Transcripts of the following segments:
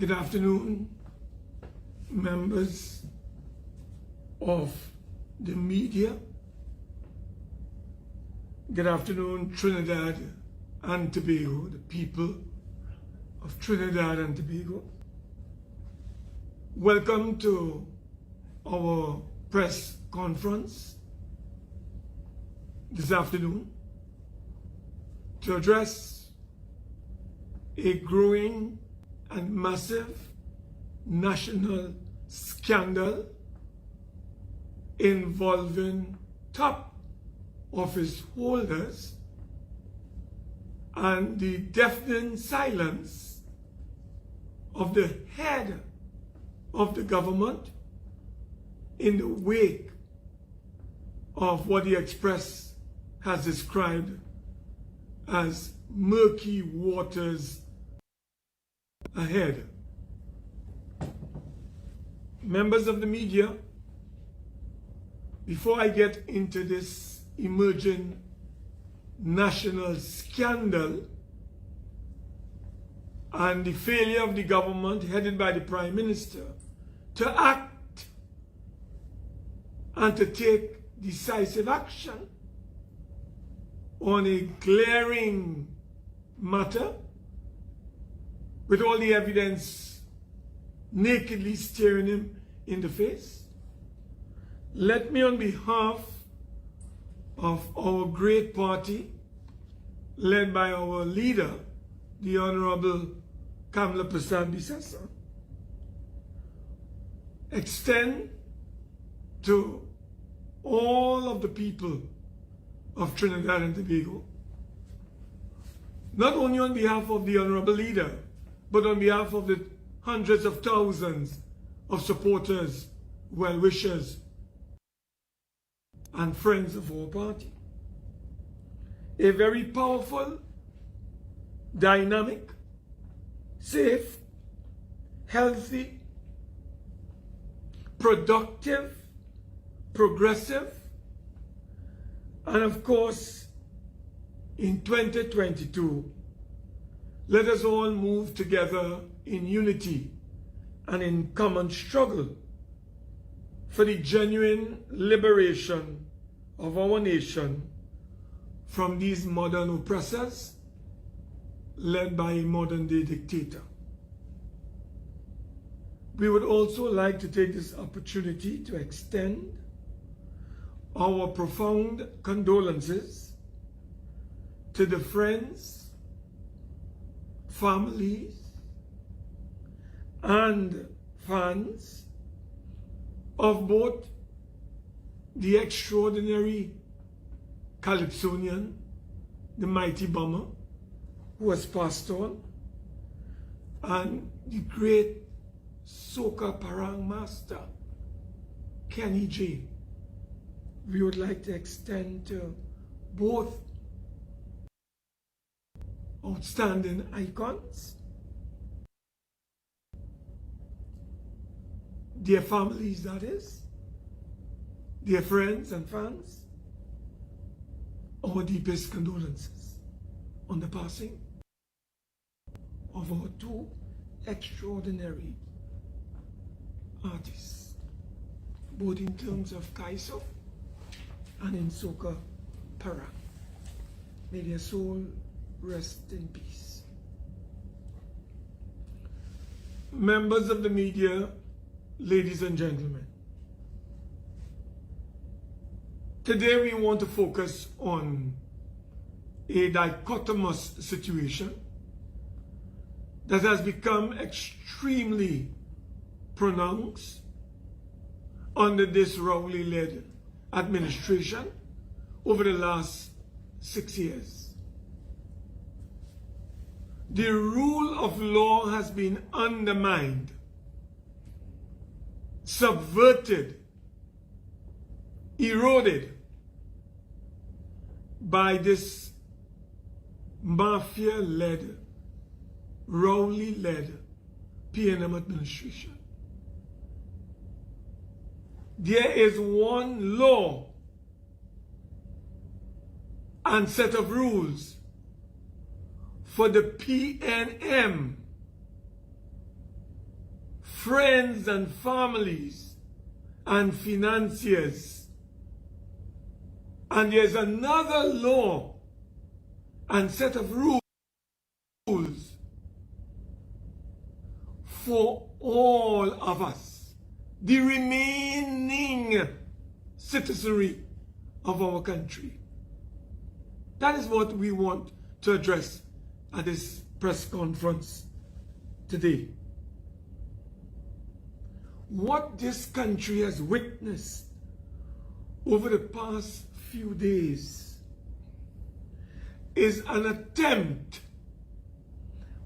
Good afternoon, members of the media. Good afternoon, Trinidad and Tobago, the people of Trinidad and Tobago. Welcome to our press conference this afternoon to address a growing and massive national scandal involving top office holders and the deafening silence of the head of the government in the wake of what the Express has described as murky waters ahead. Members of the media, before I get into this emerging national scandal and the failure of the government headed by the Prime Minister to act and to take decisive action on a glaring matter with all the evidence nakedly staring him in the face, let me, on behalf of our great party, led by our leader, the Honorable Kamla Prasad-Bisasa, extend to all of the people of Trinidad and Tobago, not only on behalf of the Honorable Leader, but on behalf of the hundreds of thousands of supporters, well-wishers, and friends of our party. A very powerful, dynamic, safe, healthy, productive, progressive, and of course, in 2022, let us all move together in unity and in common struggle for the genuine liberation of our nation from these modern oppressors led by a modern-day dictator. We would also like to take this opportunity to extend our profound condolences to the friends, families, and fans of both the extraordinary Calypsonian, the mighty bomber, who has passed on, and the great soca parang master, Kenny J. We would like to extend to both outstanding icons, their families, that is, their friends and fans, our deepest condolences on the passing of our two extraordinary artists, both in terms of Kaiso and in soca parang. May their soul rest in peace. Members of the media, ladies and gentlemen, today we want to focus on a dichotomous situation that has become extremely pronounced under this Rowley-led administration over the last 6 years. The rule of law has been undermined, subverted, eroded by this mafia-led, Rowley-led PNM administration. There is one law and set of rules for the PNM friends and families and financiers. And there's another law and set of rules for all of us, the remaining citizenry of our country. That is what we want to address at this press conference today. What this country has witnessed over the past few days is an attempt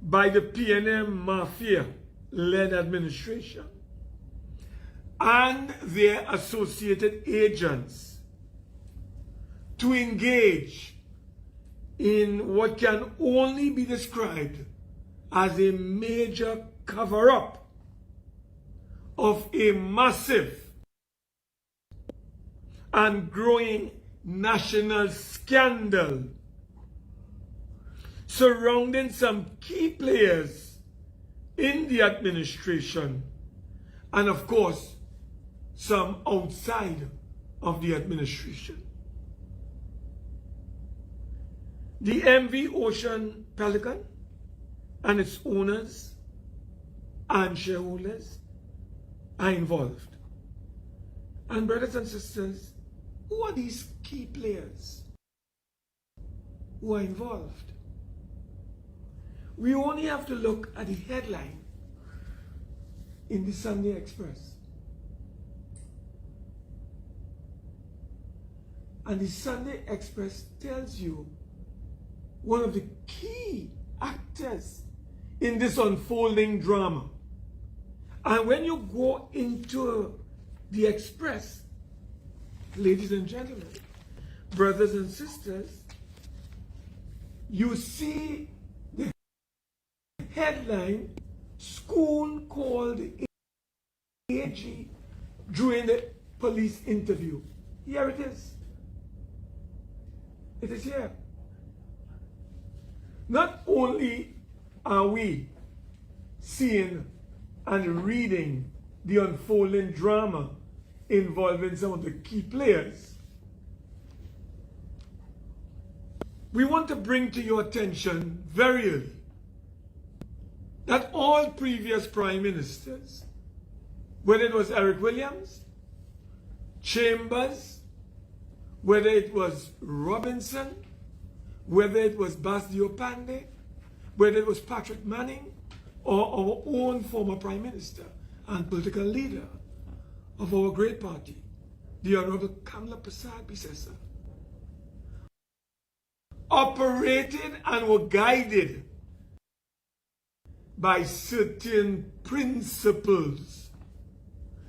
by the PNM Mafia-led administration and their associated agents to engage in what can only be described as a major cover-up of a massive and growing national scandal surrounding some key players in the administration and, of course, some outside of the administration. The MV Ocean Pelican and its owners and shareholders are involved. And brothers and sisters, who are these key players who are involved? We only have to look at the headline in the Sunday Express. And the Sunday Express tells you one of the key actors in this unfolding drama. And when you go into the Express, ladies and gentlemen, brothers and sisters, you see the headline, "School called AG during the police interview." Here it is. It is here. Not only are we seeing and reading the unfolding drama involving some of the key players, we want to bring to your attention very early that all previous prime ministers, whether it was Eric Williams, Chambers, whether it was Robinson, whether it was Basdio Pandey, whether it was Patrick Manning, or our own former Prime Minister and political leader of our great party, the Honorable Kamla Prasad Bisesa, operated and were guided by certain principles,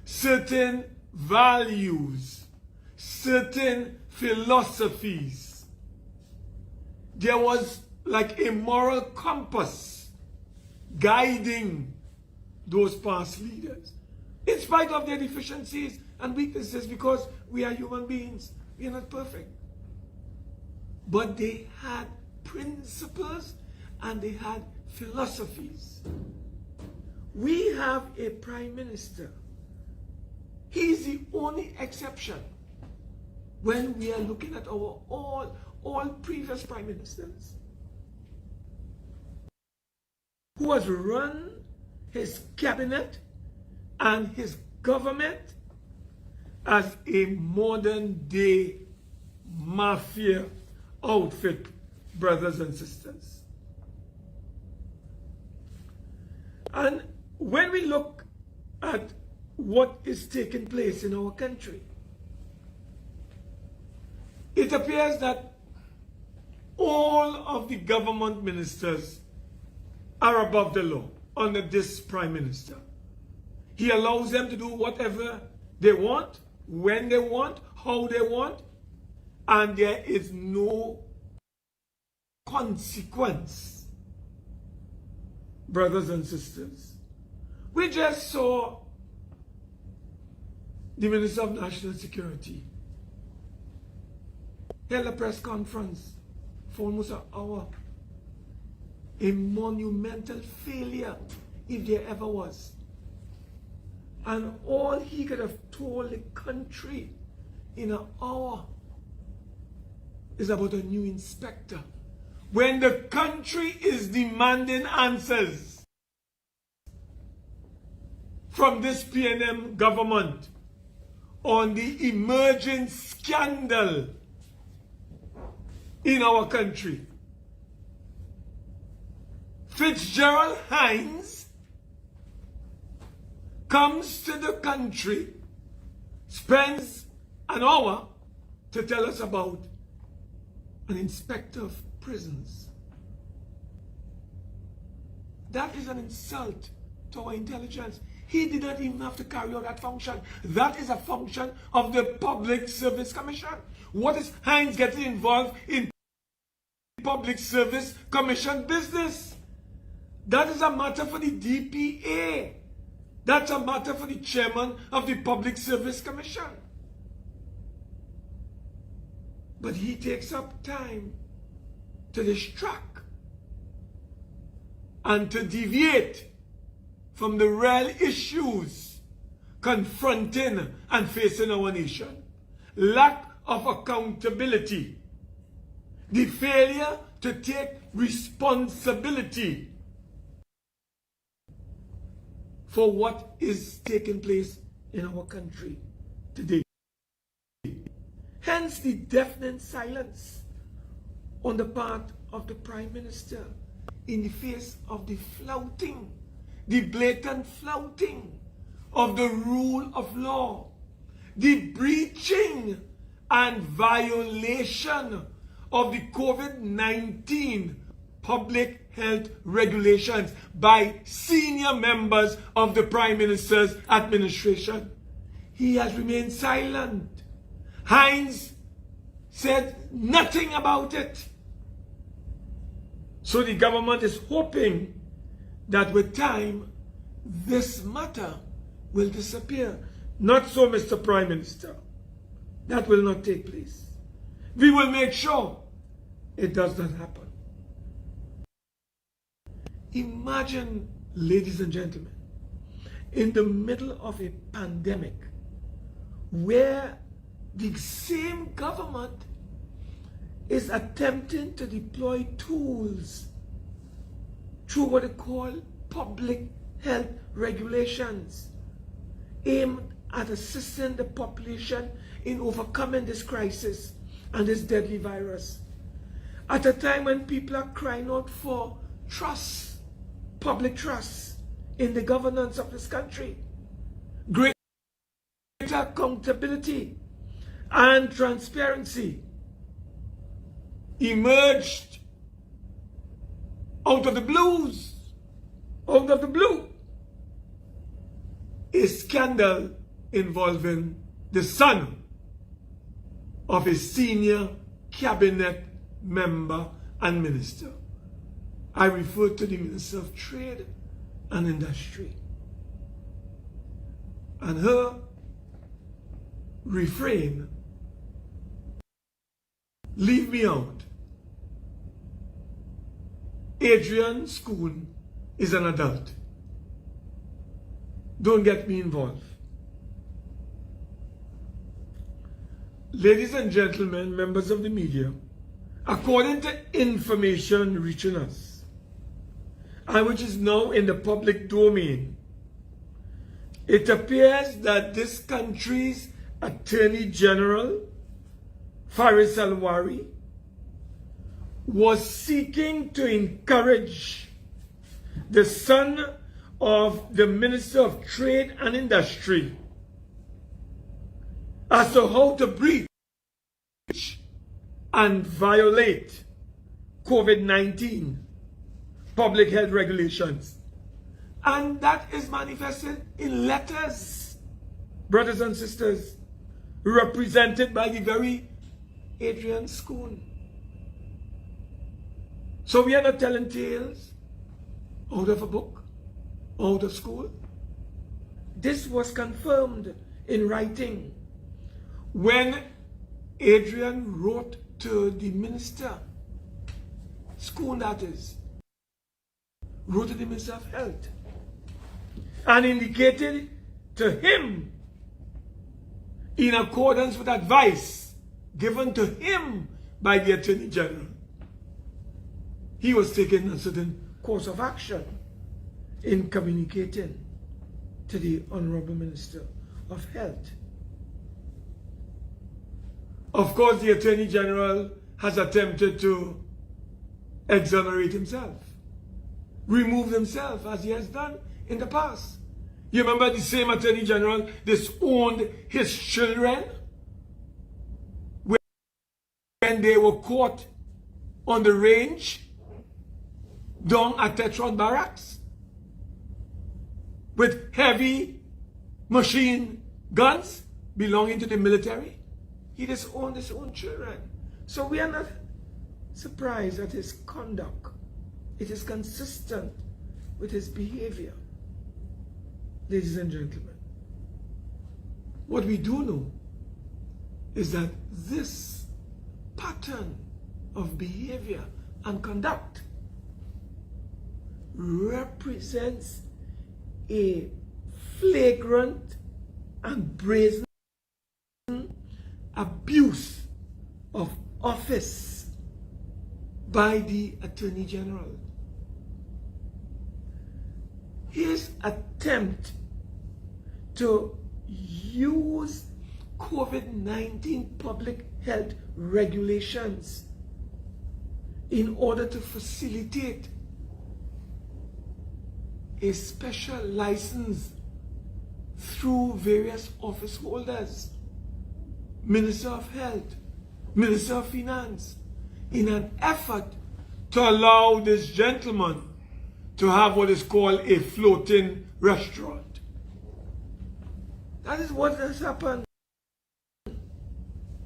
certain values, certain philosophies. There was like a moral compass guiding those past leaders, in spite of their deficiencies and weaknesses, because we are human beings. We are not perfect. But they had principles and they had philosophies. We have a prime minister. He's the only exception when we are looking at our all previous prime ministers who has run his cabinet and his government as a modern day mafia outfit, brothers and sisters. And when we look at what is taking place in our country, it appears that all of the government ministers are above the law under this prime minister. He allows them to do whatever they want, when they want, how they want, and there is no consequence. Brothers and sisters, we just saw the Minister of National Security held a press conference for almost an hour. A monumental failure, if there ever was. And all he could have told the country in an hour is about a new inspector. When the country is demanding answers from this PNM government on the emerging scandal in our country, Fitzgerald Hines comes to the country, spends an hour to tell us about an inspector of prisons. That is an insult to our intelligence. He did not even have to carry out that function. That is a function of the Public Service Commission. What is Hines getting involved in Public Service Commission business? That is a matter for the DPA. That's a matter for the chairman of the Public Service Commission. But he takes up time to distract and to deviate from the real issues confronting and facing our nation. Lack of accountability. The failure to take responsibility for what is taking place in our country today. Hence the deafening silence on the part of the Prime Minister in the face of the flouting, the blatant flouting of the rule of law, the breaching and violation of the COVID-19 public health regulations by senior members of the Prime Minister's administration. He has remained silent. Hines said nothing about it. So the government is hoping that with time, this matter will disappear. Not so, Mr. Prime Minister. That will not take place. We will make sure it does not happen. Imagine, ladies and gentlemen, in the middle of a pandemic where the same government is attempting to deploy tools through what they call public health regulations aimed at assisting the population in overcoming this crisis and this deadly virus. At a time when people are crying out for trust, public trust in the governance of this country, greater accountability and transparency, emerged out of the blues, out of the blue, a scandal involving the son of a senior cabinet member and minister. I refer to the Minister of Trade and Industry. And her refrain, leave me out. Adrian Schoon is an adult. Don't get me involved. Ladies and gentlemen, members of the media, according to information reaching us, and which is now in the public domain, it appears that this country's Attorney General, Faris Alwari, was seeking to encourage the son of the Minister of Trade and Industry as to how to breach and violate COVID-19 public health regulations. And that is manifested in letters, brothers and sisters, represented by the very Adrian Schoon. So we are not telling tales out of a book, out of school. This was confirmed in writing when Adrian wrote to the minister, Schoon that is, wrote to the Minister of Health and indicated to him in accordance with advice given to him by the Attorney General, he was taking a certain course of action in communicating to the Honorable Minister of Health. Of course, the Attorney General has attempted to exonerate himself, remove himself as he has done in the past. You remember the same Attorney General disowned his children when they were caught on the range down at Tetron Barracks with heavy machine guns belonging to the military. He disowned his own children. So we are not surprised at his conduct. It is consistent with his behavior. Ladies and gentlemen, what we do know is that this pattern of behavior and conduct represents a flagrant and brazen abuse of office by the Attorney General. His attempt to use COVID-19 public health regulations in order to facilitate a special license through various office holders, Minister of Health, Minister of Finance, in an effort to allow this gentleman to have what is called a floating restaurant. That is what has happened,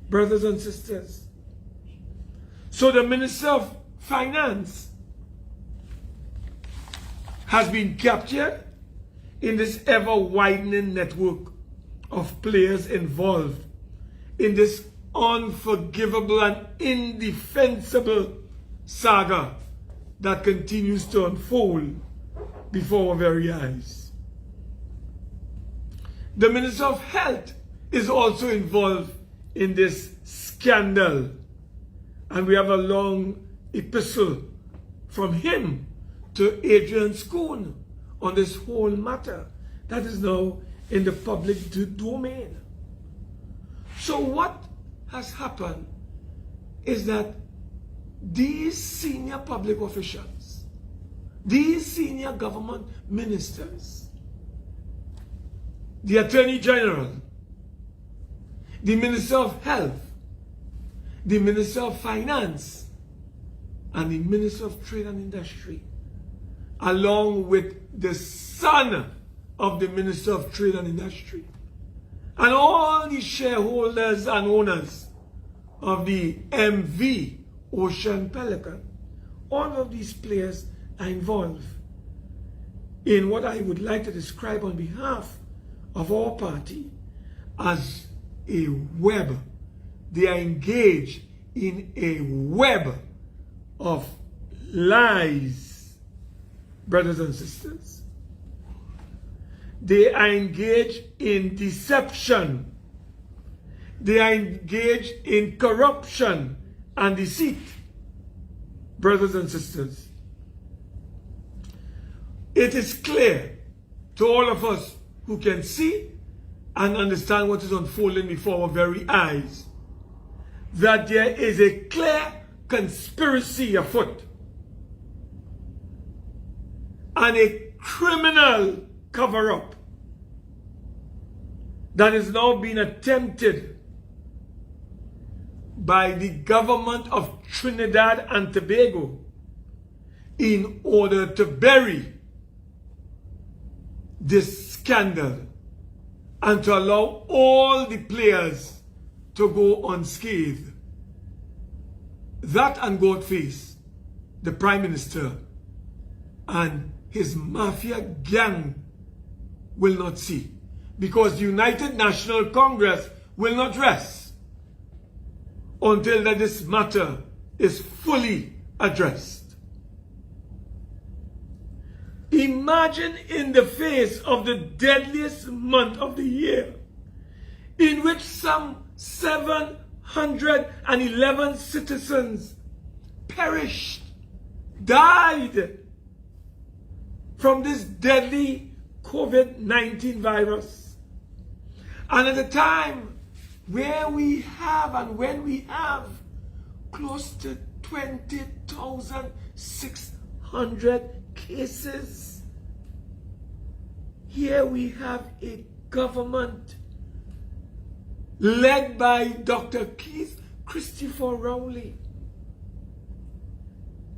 brothers and sisters. So the Minister of Finance has been captured in this ever-widening network of players involved in this unforgivable and indefensible saga that continues to unfold before our very eyes. The Minister of Health is also involved in this scandal, and we have a long epistle from him to Adrian Schoon on this whole matter that is now in the public domain. So what has happened is that these senior public officials, these senior government ministers, the Attorney General, the Minister of Health, the Minister of Finance, and the Minister of Trade and Industry, along with the son of the Minister of Trade and Industry, and all the shareholders and owners of the MV Ocean Pelican, all of these players are involved in what I would like to describe on behalf of our party as a web. They are engaged in a web of lies, brothers and sisters. They are engaged in deception. They are engaged in corruption and deceit, brothers and sisters. It is clear to all of us who can see and understand what is unfolding before our very eyes that there is a clear conspiracy afoot and a criminal cover-up that is now being attempted by the government of Trinidad and Tobago in order to bury this scandal and to allow all the players to go unscathed. That and Godface, the Prime Minister, and his mafia gang will not see, because the United National Congress will not rest until that this matter is fully addressed. Imagine imagine in the face of the deadliest month of the year, in which some 711 citizens perished, died from this deadly COVID-19 virus. And at a time where we have and when we have close to 20,600 cases, here we have a government led by Dr. Keith Christopher Rowley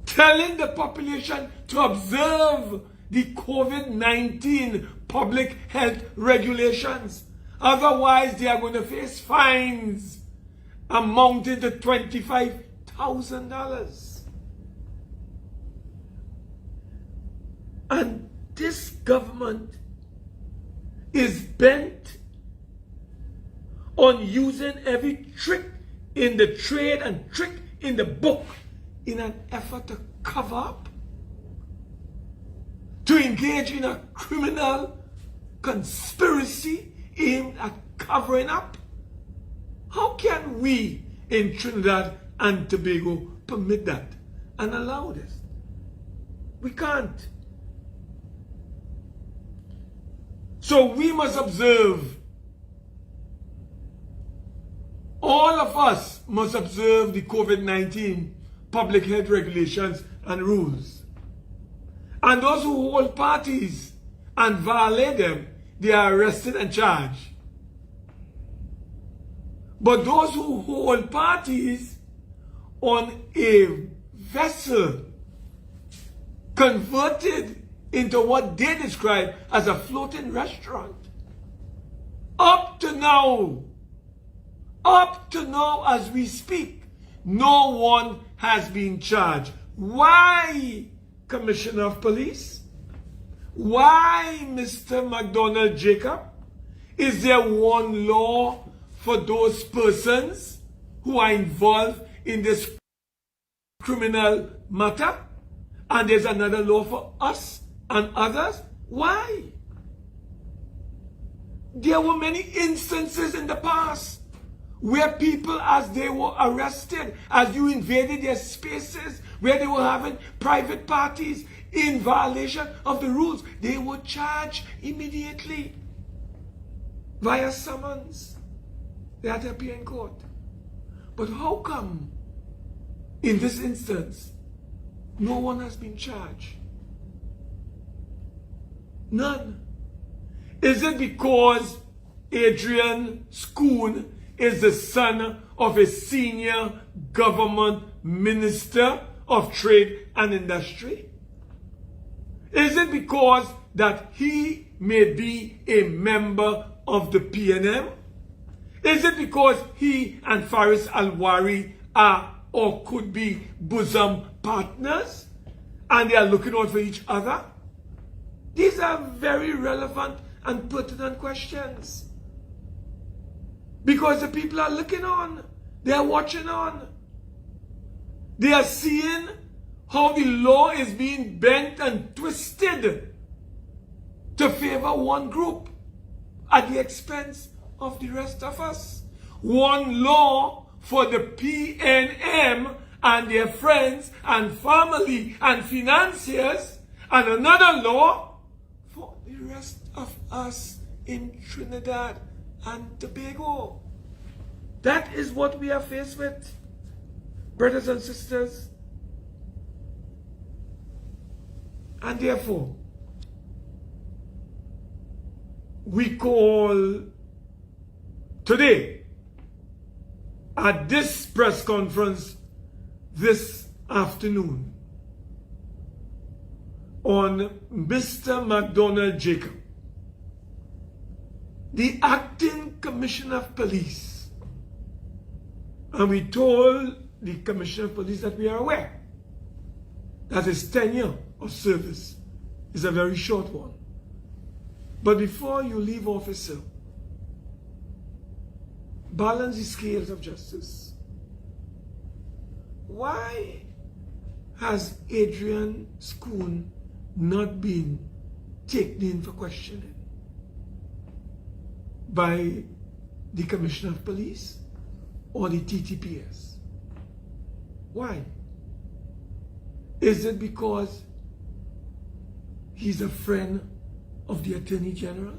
telling the population to observe the COVID-19 public health regulations. Otherwise, they are going to face fines amounting to $25,000. And this government is bent on using every trick in the trade and trick in the book in an effort to cover up, to engage in a criminal conspiracy aimed at covering up. How can we in Trinidad and Tobago permit that and allow this? We can't. So we must observe. All of us must observe the COVID-19 public health regulations and rules. And those who hold parties and violate them, they are arrested and charged. But those who hold parties on a vessel converted into what they describe as a floating restaurant, up to now as we speak, no one has been charged. Why, Commissioner of Police? Why, Mr. McDonald Jacob? Is there one law for those persons who are involved in this criminal matter, and there's another law for us and others? Why? There were many instances in the past where people, as they were arrested, as you invaded their spaces, where they were having private parties in violation of the rules, they were charged immediately via summons. They had to appear in court. But how come in this instance no one has been charged? None. Is it because Adrian Schoon is the son of a senior government minister of trade and industry? Is it because that he may be a member of the PNM? Is it because he and Faris Alwari are or could be bosom partners and they are looking out for each other? These are very relevant and pertinent questions. Because the people are looking on. They are watching on. They are seeing how the law is being bent and twisted to favor one group at the expense of the rest of us. One law for the PNM and their friends and family and financiers, and another law for the rest of us in Trinidad and Tobago. That is what we are faced with, brothers and sisters. And therefore, we call today at this press conference this afternoon on Mr. McDonald Jacob, the acting Commissioner of Police. And we told the Commissioner of Police that we are aware that his tenure of service is a very short one. But before you leave office, sir, balance the scales of justice. Why has Adrian Schoon not been taken in for questioning by the Commissioner of Police or the TTPS. Why? Is it because he's a friend of the Attorney General?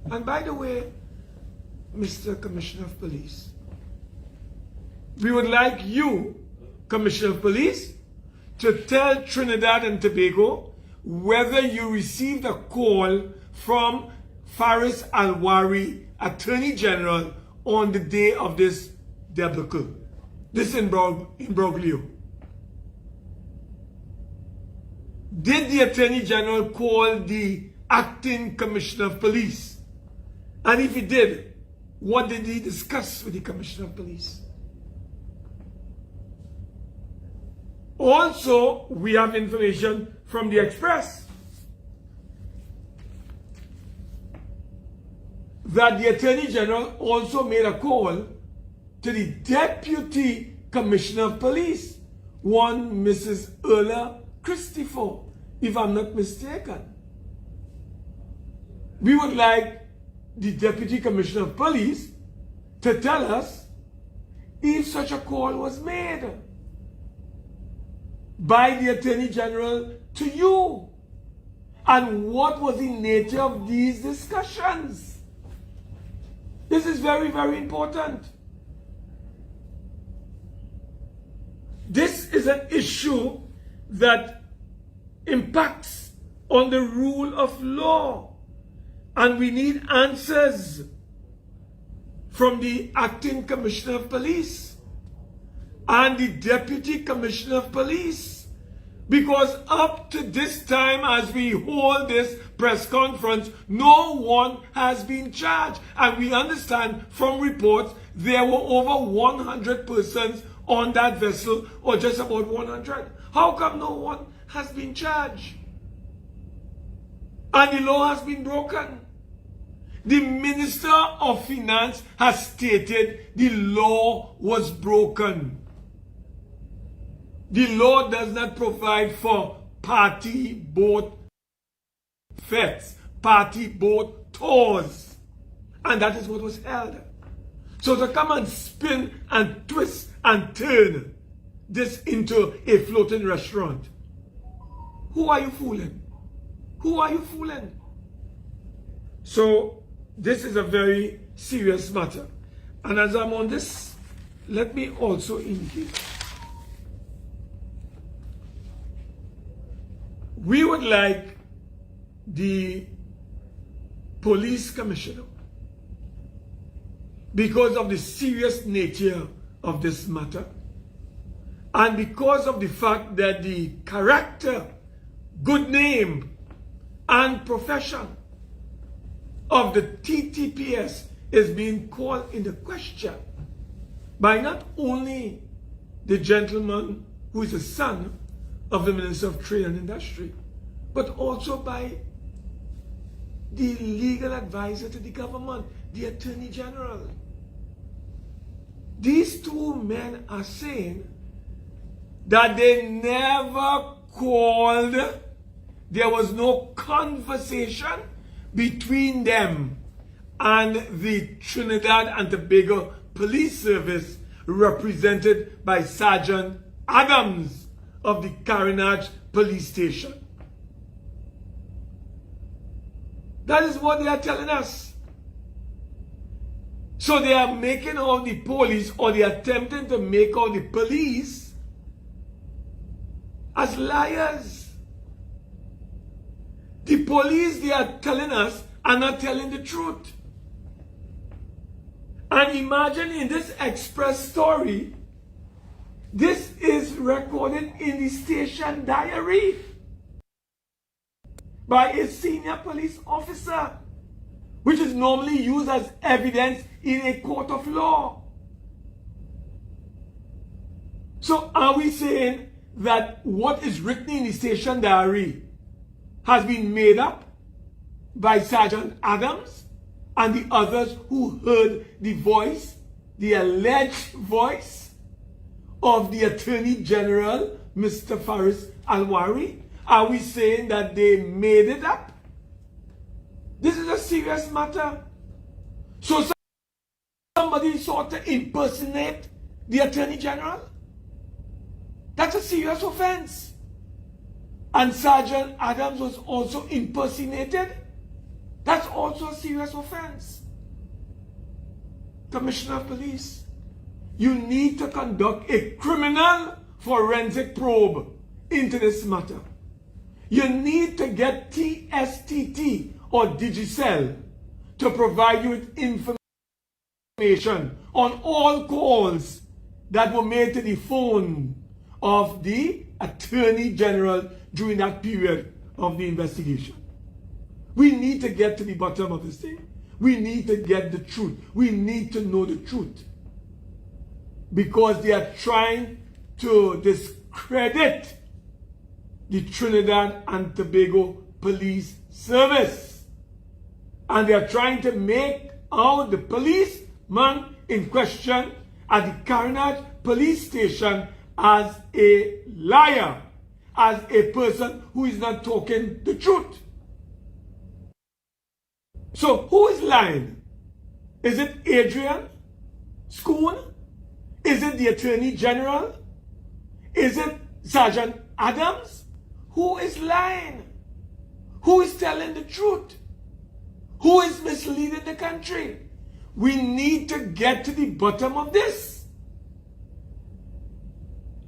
And by the way, Mr. Commissioner of Police, we would like you, Commissioner of Police, to tell Trinidad and Tobago whether you received a call from Faris Alwari, Attorney General, on the day of this debacle, this imbroglio. Did the Attorney General call the Acting Commissioner of Police? And if he did, what did he discuss with the Commissioner of Police? Also, we have information from the Express that the Attorney General also made a call to the Deputy Commissioner of Police, one Mrs. Erla Christopher, if I'm not mistaken. We would like the Deputy Commissioner of Police to tell us if such a call was made by the Attorney General to you, and what was the nature of these discussions. This is very, very important. This is an issue that impacts on the rule of law, and we need answers from the Acting Commissioner of Police and the Deputy Commissioner of Police, because up to this time as we hold this press conference, no one has been charged. And we understand from reports there were over 100 persons on that vessel, or just about 100. How come no one has been charged? And the law has been broken. The Minister of Finance has stated the law was broken. The law does not provide for party boat fetes, party boat tours. And that is what was held. So to come and spin and twist and turn this into a floating restaurant, who are you fooling? Who are you fooling? So this is a very serious matter. And as I'm on this, let me also indicate, we would like the police commissioner, because of the serious nature of this matter, and because of the fact that the character, good name, and profession of the TTPS is being called into question by not only the gentleman who is the son of the Minister of Trade and Industry, but also by the legal advisor to the government, the Attorney General. These two men are saying that they never called, there was no conversation between them and the Trinidad and Tobago Police Service, represented by Sergeant Adams of the Carinage Police Station. That is what they are telling us. So they are making out the police, or they are attempting to make out the police as liars. The police, they are telling us, are not telling the truth. And imagine in this Express story, this is recorded in the station diary by a senior police officer, which is normally used as evidence in a court of law. So are we saying that what is written in the station diary has been made up by Sergeant Adams and the others who heard the voice, the alleged voice of the Attorney General, Mr. Faris Alwari? Are we saying that they made it up? serious matter. So somebody sought to impersonate the Attorney General. That's a serious offense. And Sergeant Adams was also impersonated. That's also a serious offense. Commissioner of Police, you need to conduct a criminal forensic probe into this matter. You need to get TSTT or Digicel to provide you with information on all calls that were made to the phone of the Attorney General during that period of the investigation. We need to get to the bottom of this thing. We need to get the truth. We need to know the truth. Because they are trying to discredit the Trinidad and Tobago Police Service. And they are trying to make out the policeman in question at the Carnage Police Station as a liar, as a person who is not talking the truth. So who is lying? Is it Adrian Schoon? Is it the Attorney General? Is it Sergeant Adams? Who is lying? Who is telling the truth? Who is misleading the country? We need to get to the bottom of this.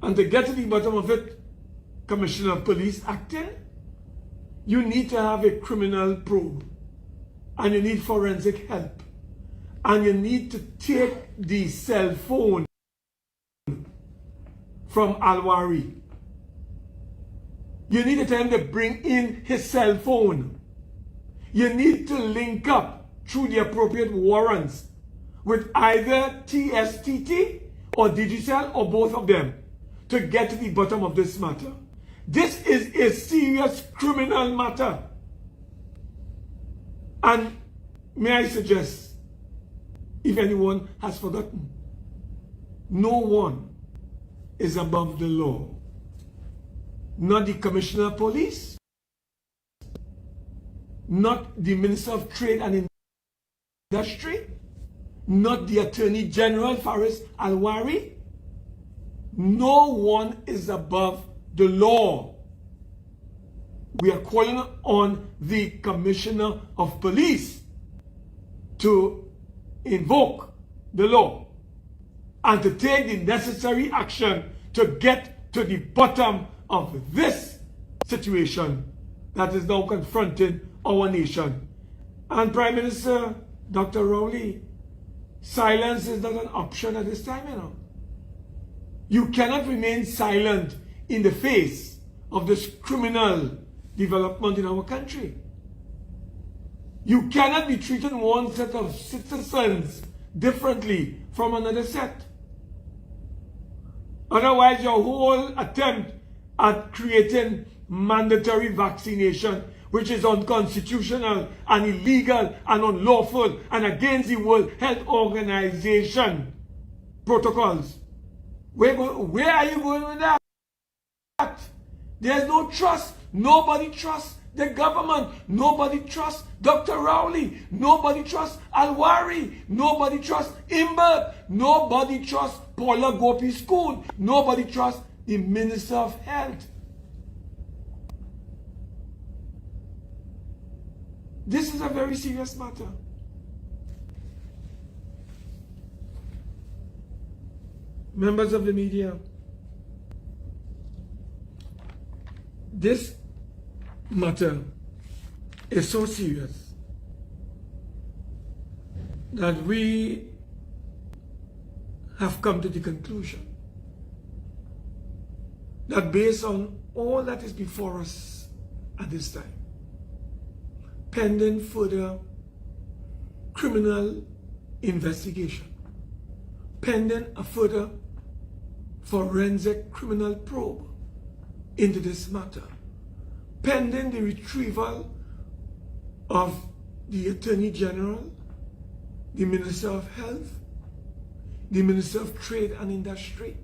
And to get to the bottom of it, Commissioner of Police acting, you need to have a criminal probe. And you need forensic help. And you need to take the cell phone from Alwari. You need to tell him to bring in his cell phone. You need to link up through the appropriate warrants with either TSTT or Digicel or both of them to get to the bottom of this matter. This is a serious criminal matter. And may I suggest, if anyone has forgotten, no one is above the law. Not the Commissioner of Police, not the Minister of Trade and Industry, not the Attorney General Faris Alwari. No one is above the law. We are calling on the Commissioner of Police to invoke the law and to take the necessary action to get to the bottom of this situation that is now confronting our nation. And Prime Minister Dr. Rowley, silence is not an option at this time, you know. You cannot remain silent in the face of this criminal development in our country. You cannot be treating one set of citizens differently from another set. Otherwise, your whole attempt at creating mandatory vaccination, which is unconstitutional and illegal and unlawful and against the World Health Organization protocols. Where are you going with that? There's no trust. Nobody trusts the government. Nobody trusts Dr. Rowley. Nobody trusts Alwari. Nobody trusts Imbert. Nobody trusts Paula Gopi School. Nobody trusts the Minister of Health. This is a very serious matter. Members of the media, this matter is so serious that we have come to the conclusion that based on all that is before us at this time, pending further criminal investigation, pending a further forensic criminal probe into this matter, pending the retrieval of the Attorney General, the Minister of Health, the Minister of Trade and Industry,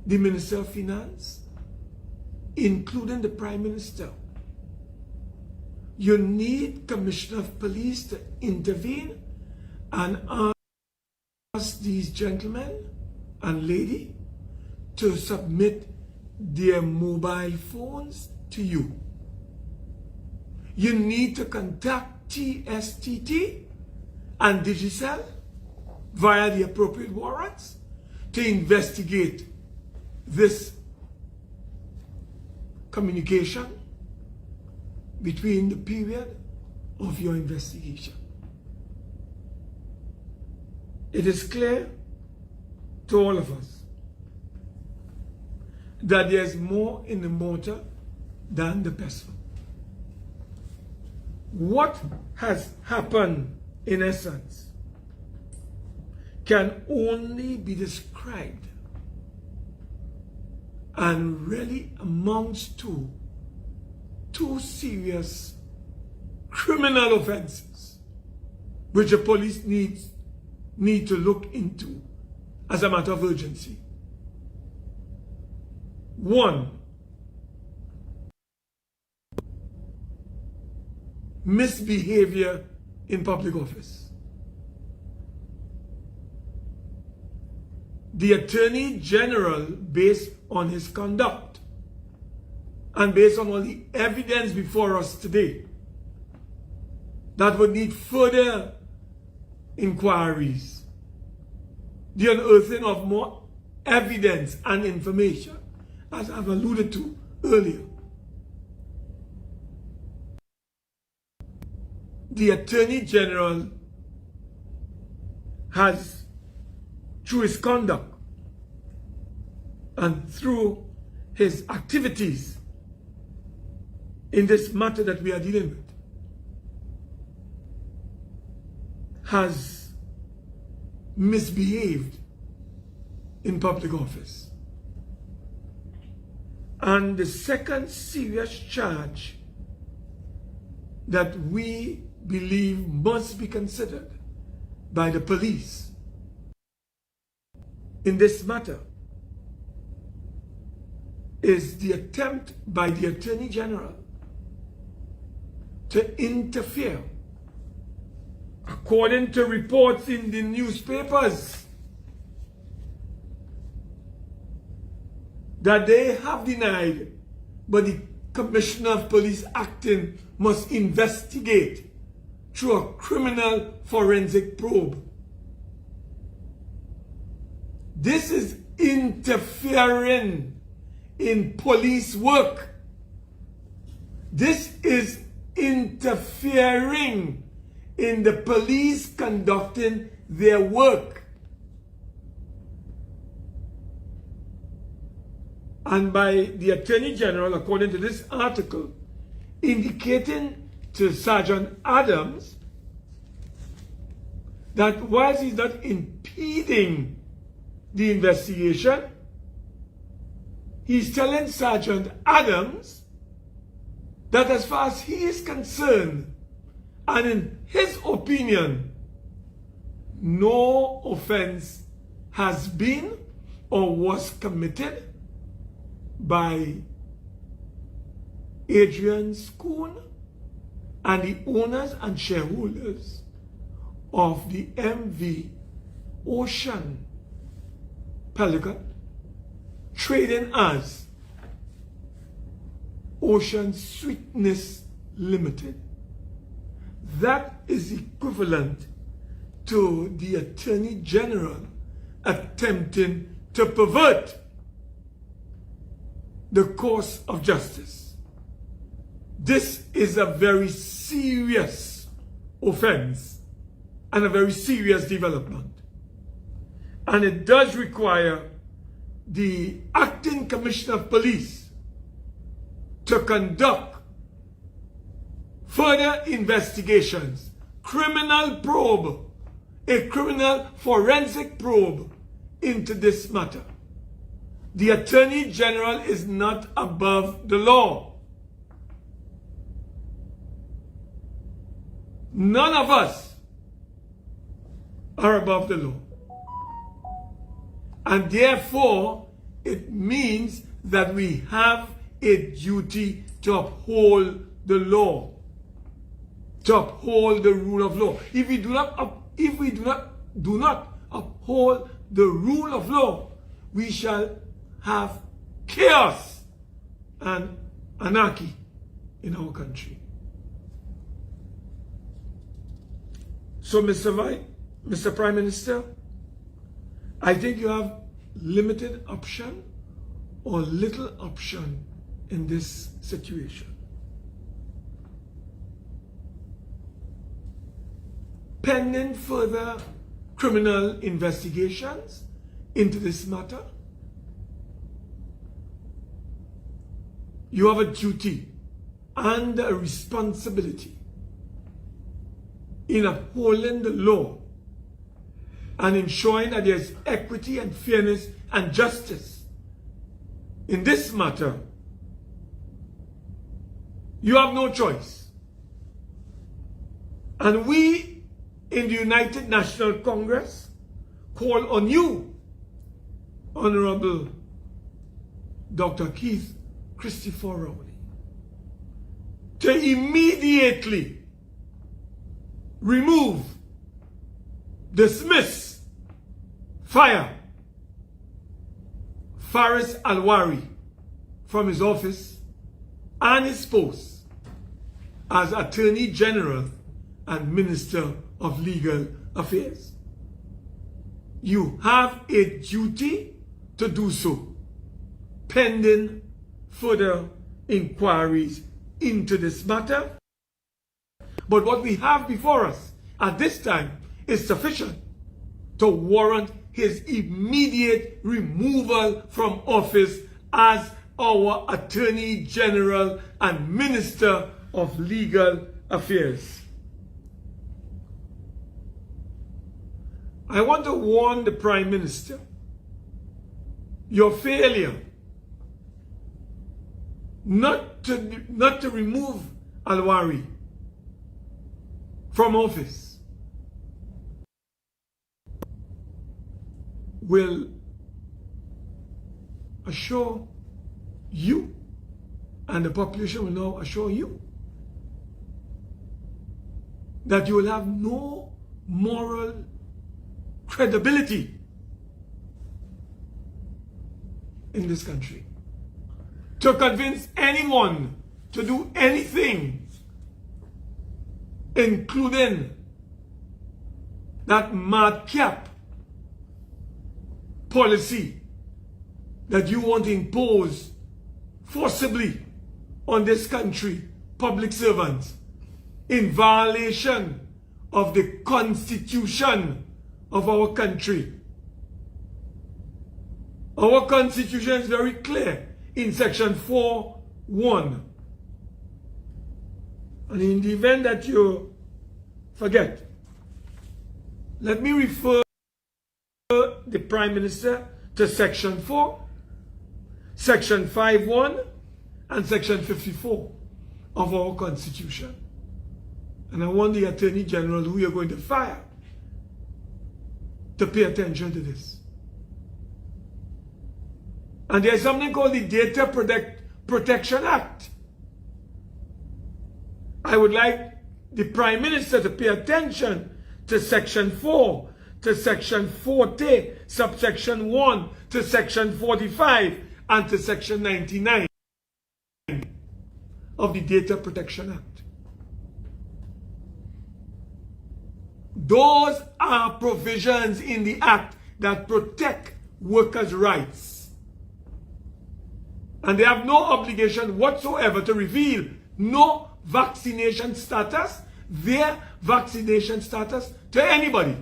the Minister of Finance, including the Prime Minister, you need Commissioner of Police to intervene and ask these gentlemen and lady to submit their mobile phones to you. You need to contact TSTT and Digicel via the appropriate warrants to investigate this communication between the period of your investigation. It is clear to all of us that there's more in the mortar than the pestle. What has happened, in essence, can only be described and really amounts to two serious criminal offenses which the police need to look into as a matter of urgency. One, misbehavior in public office. The Attorney General, based on his conduct and based on all the evidence before us today, that would need further inquiries, the unearthing of more evidence and information, as I've alluded to earlier. The Attorney General has, through his conduct and through his activities in this matter that we are dealing with, has misbehaved in public office. And the second serious charge that we believe must be considered by the police in this matter is the attempt by the Attorney General to interfere, according to reports in the newspapers, that they have denied, but the Commissioner of Police acting must investigate through a criminal forensic probe. This is interfering in police work. This is interfering in the police conducting their work. And by the Attorney General, according to this article, indicating to Sergeant Adams that whilst he's not impeding the investigation, he's telling Sergeant Adams that as far as he is concerned, and in his opinion, no offense has been or was committed by Adrian Schoon and the owners and shareholders of the MV Ocean Pelican, trading as Ocean Sweetness Limited. That is equivalent to the Attorney General attempting to pervert the course of justice. This is a very serious offense and a very serious development. And it does require the Acting Commissioner of Police to conduct further investigations, criminal probe, a criminal forensic probe into this matter. The Attorney General is not above the law. None of us are above the law. And therefore, it means that we have a duty to uphold the law. to uphold the rule of law. If we do not uphold the rule of law, we shall have chaos and anarchy in our country. So, Mr. Prime Minister, I think you have limited option or little option in this situation. Pending further criminal investigations into this matter, you have a duty and a responsibility in upholding the law and ensuring that there's equity and fairness and justice in this matter. You have no choice. And we in the United National Congress call on you, Honorable Dr. Keith Christopher Rowley, to immediately remove, dismiss, fire Faris Alwari from his office and his post as Attorney General and Minister of Legal Affairs. You have a duty to do so, pending further inquiries into this matter. But what we have before us at this time is sufficient to warrant his immediate removal from office as our Attorney General and Minister of Legal Affairs. I want to warn the Prime Minister, your failure not to remove Alwari from office will assure you, and the population will now assure you, that you will have no moral credibility in this country to convince anyone to do anything, including that madcap policy that you want to impose forcibly on this country, public servants, in violation of the Constitution of our country. Our Constitution is very clear in section 4(1). And in the event that you forget, let me refer the Prime Minister to section 4, section 5(1), and section 54 of our Constitution. And I want the Attorney General who you're going to fire to pay attention to this. And there's something called the Data Protection Act. I would like the Prime Minister to pay attention to section 4, to section 40, subsection 1, to section 45, and to section 99 of the Data Protection Act. Those are provisions in the Act that protect workers' rights. And they have no obligation whatsoever to reveal no vaccination status, their vaccination status, to anybody.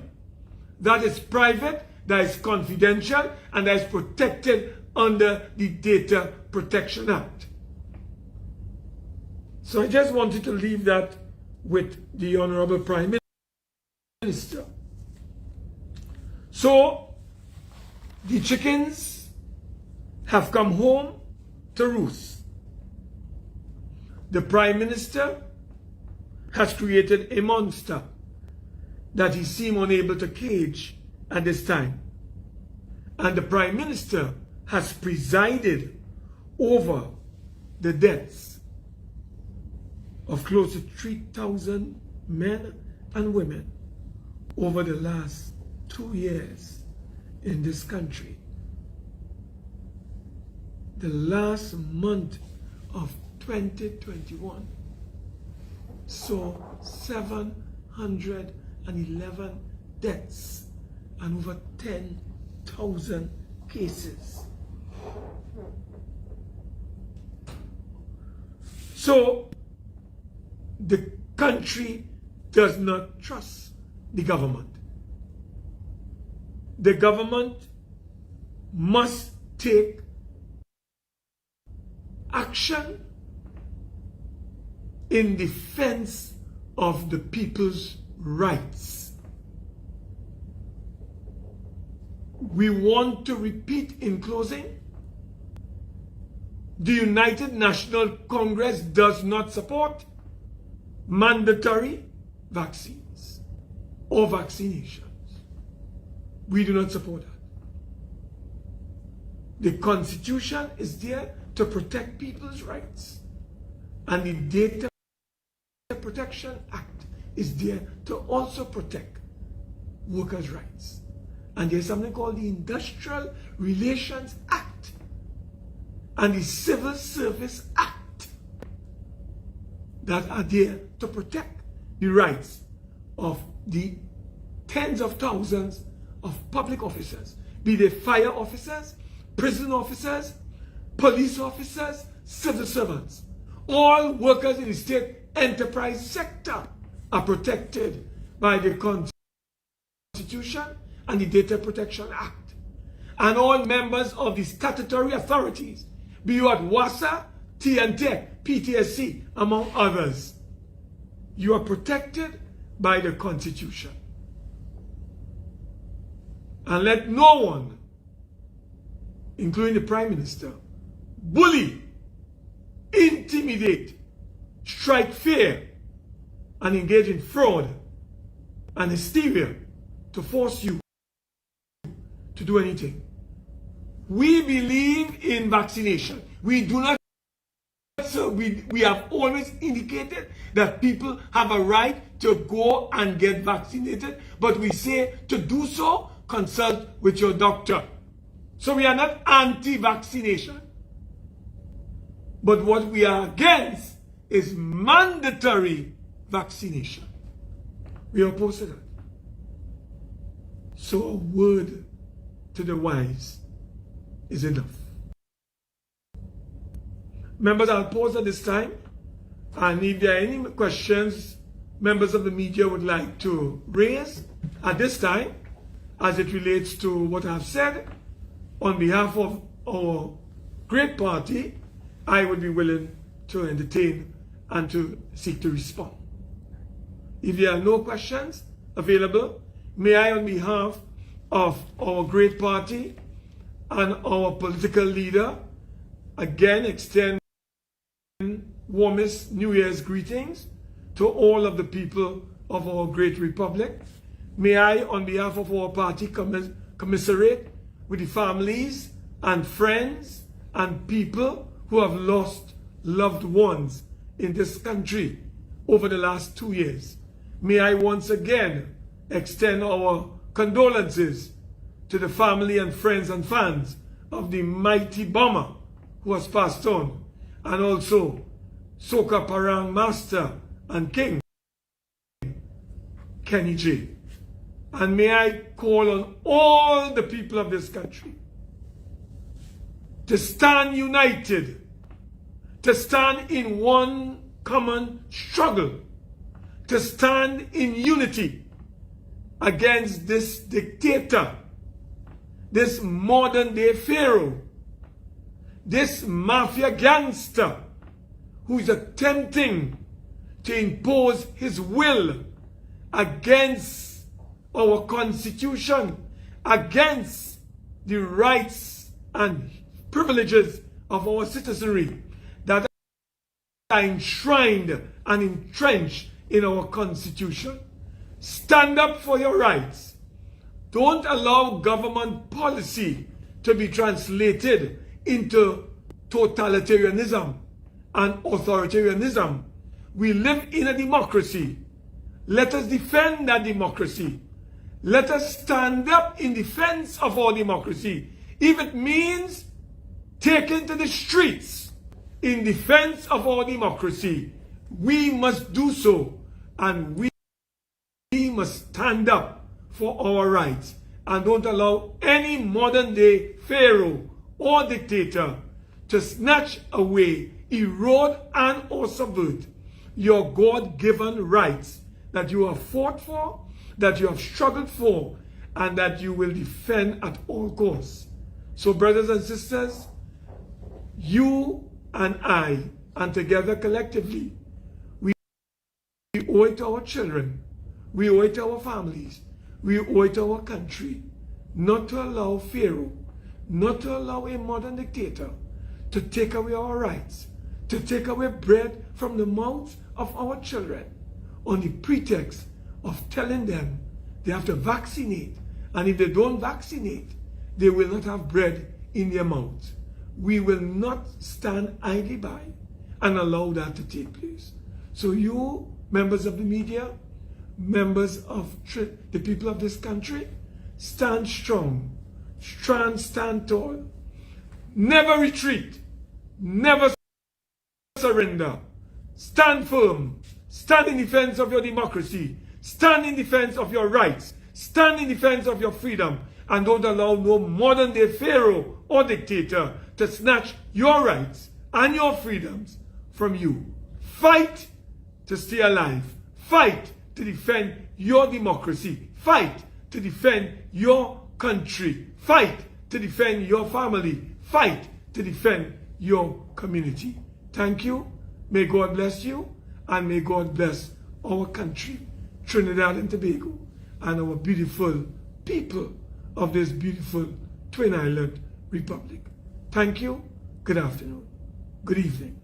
That is private, that is confidential, and that is protected under the Data Protection Act. So I just wanted to leave that with the Honorable Prime Minister. So the chickens have come home to roost. The Prime Minister has created a monster that he seemed unable to cage at this time. And the Prime Minister has presided over the deaths of close to 3,000 men and women over the last 2 years in this country. The last month of 2021 saw 711 deaths and over 10,000 cases. So the country does not trust the government. The government must take action in defense of the people's rights. We want to repeat in closing, the United National Congress does not support mandatory vaccines or vaccinations. We do not support that. The Constitution is there to protect people's rights, and the Data Protection Act is there to also protect workers' rights. And there's something called the Industrial Relations Act and the Civil Service Act that are there to protect the rights of the tens of thousands of public officers, be they fire officers, prison officers, police officers, civil servants. All workers in the state enterprise sector are protected by the Constitution and the Data Protection Act. And all members of the statutory authorities, be you at WASA, TNT, PTSC, among others, you are protected by the Constitution. And let no one, including the Prime Minister, bully, intimidate, strike fear, and engage in fraud and hysteria to force you to do anything. We believe in vaccination. We do not. So we have always indicated that people have a right to go and get vaccinated, but we say to do so, consult with your doctor. So we are not anti-vaccination, but what we are against is mandatory vaccination. We are opposed to that. So a word to the wise is enough. Members, I'll pause at this time, and if there are any questions members of the media would like to raise at this time as it relates to what I've said, on behalf of our great party, I would be willing to entertain and to seek to respond. If there are no questions available, may I, on behalf of our great party and our political leader, again extend warmest New Year's greetings to all of the people of our great republic. May I, on behalf of our party, commiserate with the families and friends and people who have lost loved ones in this country over the last 2 years. May I once again extend our condolences to the family and friends and fans of the mighty bomber who has passed on, and also Soca Parang Master and King, Kenny J. And may I call on all the people of this country to stand united, to stand in one common struggle, to stand in unity against this dictator, this modern day pharaoh, this mafia gangster who is attempting to impose his will against our constitution, against the rights and privileges of our citizenry that are enshrined and entrenched in our constitution. Stand up for your rights. Don't allow government policy to be translated into totalitarianism and authoritarianism. We live in a democracy, let us defend that democracy. Let us stand up in defense of our democracy. If it means taking to the streets in defense of our democracy, we must do so, and we must stand up for our rights and don't allow any modern day pharaoh or dictator to snatch away, erode, and or subvert your God-given rights that you have fought for, that you have struggled for, and that you will defend at all costs. So brothers and sisters, you and I, and together collectively, we owe it to our children, we owe it to our families, we owe it to our country, not to allow Pharaoh, not to allow a modern dictator to take away our rights, to take away bread from the mouths of our children on the pretext of telling them they have to vaccinate, and if they don't vaccinate, they will not have bread in their mouths. We will not stand idly by and allow that to take place. So you, members of the media, members of the people of this country, stand strong, stand tall, never retreat, never surrender, stand firm, stand in defense of your democracy, stand in defense of your rights, stand in defense of your freedom, and don't allow no modern day pharaoh or dictator to snatch your rights and your freedoms from you. Fight to stay alive. Fight to defend your democracy. Fight to defend your country. Fight to defend your family. Fight to defend your community. Thank you. May God bless you, and may God bless our country, Trinidad and Tobago, and our beautiful people of this beautiful Twin Island Republic. Thank you. Good afternoon. Good evening.